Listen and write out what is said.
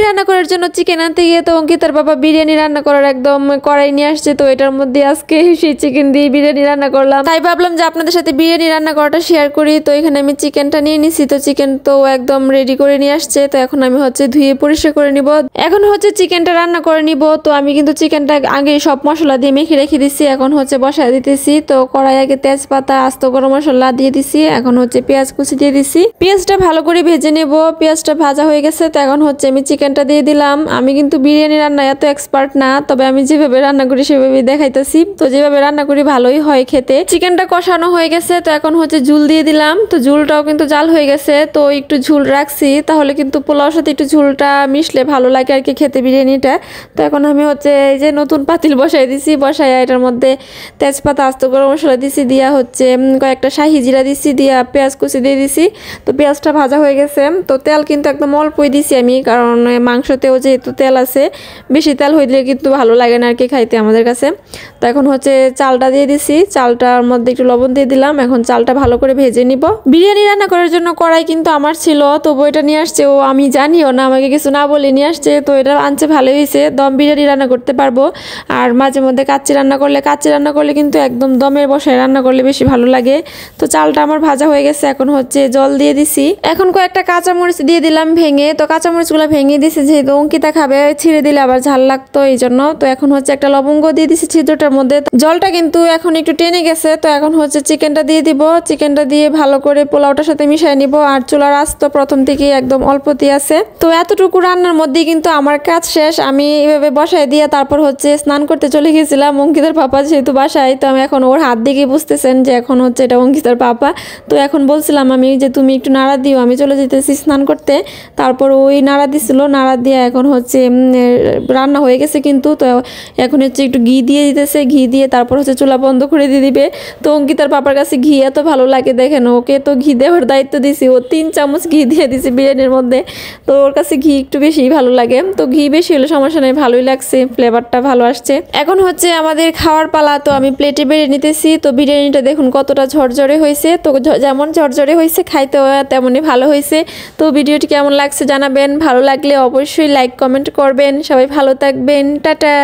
রান্না করার জন্য চিকেন আনতে গিয়ে তো অঙ্কিতার বাবা বিরিয়ানি রান্না করার একদম কড়াই নিয়ে আসছে। তো এটার মধ্যে আজকে সেই চিকেন দিয়ে বিরিয়ানি রান্না করলাম, তাই ভাবলাম যে আপনাদের সাথে বিরিয়ানি রান্না করাটা শেয়ার করি। তো এখানে আমি চিকেনটা নিয়ে নিছি, তো চিকেন তো একদম রেডি করে নিয়ে আসছে। তো এখন আমি হচ্ছে ধুয়ে পরিষ্কার করে নিব, এখন হচ্ছে চিকেনটা রান্না করে নিব। তো আমি কিন্তু চিকেনটা আগে সব মশলা দিয়ে মেখে রেখে দিছি, এখন হচ্ছে বসায় দিতেছি। তো কড়াই আগে তেজপাতা আস্ত গরম মশলা দিয়ে দিছি, এখন হচ্ছে পেঁয়াজ কুচি দিয়ে দিছি, পেঁয়াজটা ভালো করে ভেজে নেব। পেঁয়াজটা ভাজা হয়ে গেছে, তো এখন হচ্ছে আমি চিকেনটা দিয়ে দিলাম। আমি কিন্তু বিরিয়ানি রান্না এত এক্সপার্ট না, তবে আমি যেভাবে রান্না করি সেভাবে দেখাইতেছি। তো যেভাবে রান্না করি ভালোই হয় খেতে। চিকেনটা কষানো হয়ে গেছে, তো এখন হচ্ছে ঝুল দিয়ে দিলাম। তো ঝুলটাও কিন্তু জাল হয়ে গেছে, তো একটু ঝুল রাখছি, তাহলে কিন্তু পোলাওর সাথে একটু ঝুলটা মিশলে ভালো লাগে আর কি খেতে বিরিয়ানিটা। তো এখন আমি হচ্ছে এই যে নতুন পাতিল বসাই দিছি, বসাই এটার মধ্যে তেজপাতা আস্ত গরম মশলা দিছি, দিয়া হচ্ছে কয়েকটা শাহি জিরা দিছি, দিয়া পেঁয়াজ কুচি দিয়ে দিছি। তো পেঁয়াজটা ভাজা হয়ে গেছে, তো তেল কিন্তু একদম অল্পই দিছি আমি, কারণ মাংসতেও যেহেতু তেল আছে, বেশি তেল হইলে কিন্তু ভালো লাগে না আর কি খাইতে আমাদের কাছে। তো এখন হচ্ছে চালটা দিয়ে দিছি, চালটার মধ্যে একটু লবণ দিয়ে দিলাম। এখন চালটা ভালো করে ভেজে নিব। বিরিয়ানি রান্না করার জন্য কড়াই কিন্তু আমার ছিল, তবু এটা নিয়ে আসছে ও, আমি জানিও না, আমাকে কিছু না বলে নিয়ে আসছে। তো এটা আনছে ভালোই হয়েছে, দম বিরিয়ানি রান্না করতে পারবো। আর মাঝে মধ্যে কাচ্চি রান্না করলে কিন্তু একদম দমের বসায় রান্না করলে বেশি ভালো লাগে। তো চালটা আমার ভাজা হয়ে গেছে, এখন হচ্ছে জল দিয়ে দিছি। এখন কয়েকটা কাঁচামরিচ দিয়ে দিলাম ভেঙে, তো কাঁচামরিচগুলো ভেঙে দিছি, যেহেতু অঙ্কিতা খাবে, ছিঁড়ে দিলে আবার ঝাল লাগতো এই জন্য। তো এখন হচ্ছে একটা লবঙ্গ দিয়ে দিছি ছিদ্রটার মধ্যে। জলটা কিন্তু এখন একটু টেনে গেছে, তো এখন হচ্ছে চিকেনটা দিয়ে দিব। চিকেনটা দিয়ে ভালো করে পোলাওটার সাথে মিশিয়ে নিব। আর চুলার আঁচ তো প্রথম থেকেই একদম অল্পতে আছে। তো এতটুকু রান্নার মধ্যেই কিন্তু আমার কাজ শেষ। আমি এইভাবে বসায় দিয়ে তারপর হচ্ছে স্নান করতে চলে গেছিলাম। অঙ্কিতার পাপা যেহেতু বাসায়, তো আমি এখন ওর হাত দিকে বুঝতেছেন যে এখন হচ্ছে এটা অঙ্কিতার পাপা। তো এখন বলছিলাম আমি যে তুমি একটু নাড়া দিও, আমি চলে যেতেছি স্নান করতে। তারপর ওই নাড়া দিছিল, নাড়া দিয়ে এখন হচ্ছে রান্না হয়ে গেছে কিন্তু। তো এখন হচ্ছে একটু ঘি দিয়ে দিতেছে, ঘি দিয়ে তারপর হচ্ছে চুলা বন্ধ করে দিয়ে দিবে। তো অঙ্কিতার পাপার কাছে ঘি এত ভালো লাগে দেখেন, ওকে তো ঘি দেওয়ার দায়িত্ব দিছি, ও 3 চামচ ঘি দিয়ে দিছে বিরিয়ানির মধ্যে। তো ওর কাছে ঘি একটু বেশি ভালো লাগে, তো ঘি বেশি হলে সমস্যা নেই, ভালোই লাগছে, ফ্লেভারটা ভালো আসছে। এখন হচ্ছে আমাদের খাওয়ার পালা, তো আমি প্লেটে বেড়ে নিতেছি। তো বিরিয়ানিটা দেখুন কতটা ঝরঝরে হয়েছে, তো যেমন ঝরঝরে হয়েছে খাইতেও তেমনই ভালো হয়েছে। তো ভিডিওটি কেমন লাগছে জানাবেন, ভালো লাগলে অবশ্যই লাইক কমেন্ট করবেন। সবাই ভালো থাকবেন, টাটা।